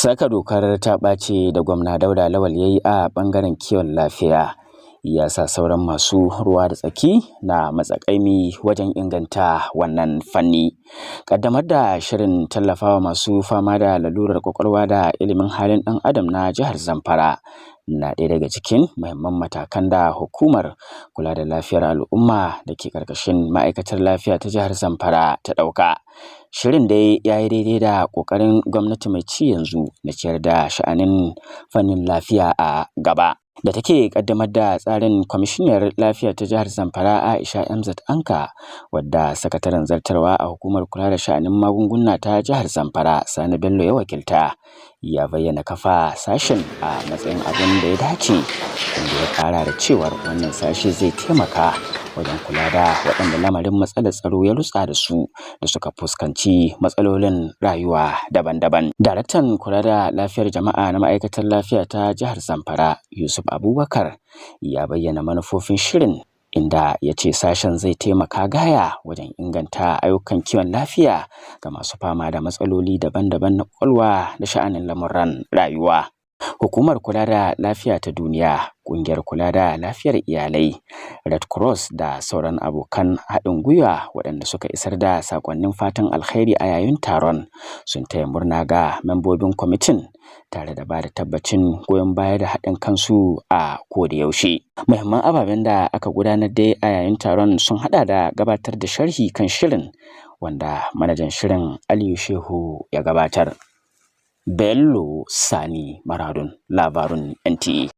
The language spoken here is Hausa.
Saka dokar ta ɓace da gwamna Dauda Lawal ya yi a ɓangaren kiwon lafiya ya sa sauran masu ruwa da tsaki na matsakaimi wajen inganta wannan fanni. Ƙaddamar da shirin tallafawa masu fama da lalurar ƙwaƙwalwa da ilimin halin ɗan adam na jihar Zamfara na ɗaya daga cikin muhimman matakan da hukumar kula da lafiyar al'umma da ke ƙarƙashin ma'aikatar lafiya ta jihar Zamfara ta ɗauka. Shirin dai ya yi daidai da ƙoƙarin gwamnati mai ci yanzu na ciyar da sha'anin fannin lafiya a gaba. Da take ƙaddamar da tsarin, kwamishiniyar lafiya ta jihar Zamfara Aisha Hamzat Anka, wadda sakataren zartarwa a hukumar kula da sha'anin magunguna ta jihar Zamfara Sani Bello ya wakilta, ya bayyana kafa sashen a matsayin abin da ya dace, inda ya ƙara da cewar wannan sashe zai taimaka wajen kula da waɗanda lamarin matsalar tsaro ya rutsa da su da suka fuskanci matsalolin rayuwa daban-daban. Daraktan kula da lafiyar jama'a na ma'aikatar lafiya ta jihar Zamfara Yusuf Abubakar ya bayyana manufofin shirin, inda ya ce sashen zai taimaka gaya wajen inganta ayyukan kiwon lafiya ga masu fama da matsaloli daban-daban na ƙwaƙwalwa da sha'anin lamuran rayuwa. Hukumar kula da lafiya ta duniya, ƙungiyar kula da lafiyar iyalai, Red Cross da sauran abokan haɗin gwiwa waɗanda suka isar da saƙonnin fatan alkhairi a yayin taron sun taya murna ga membobin kwamitin, tare da ba da tabbacin goyon baya da haɗin kansu a koda yaushe. Muhimman ababen da aka gudanar dai a yayin taron sun haɗa da gabatar da sharhi kan shirin, wanda manajan shirin Aliyu Shehu ya gabatar. Bello Sani Maradun, labarun NTA.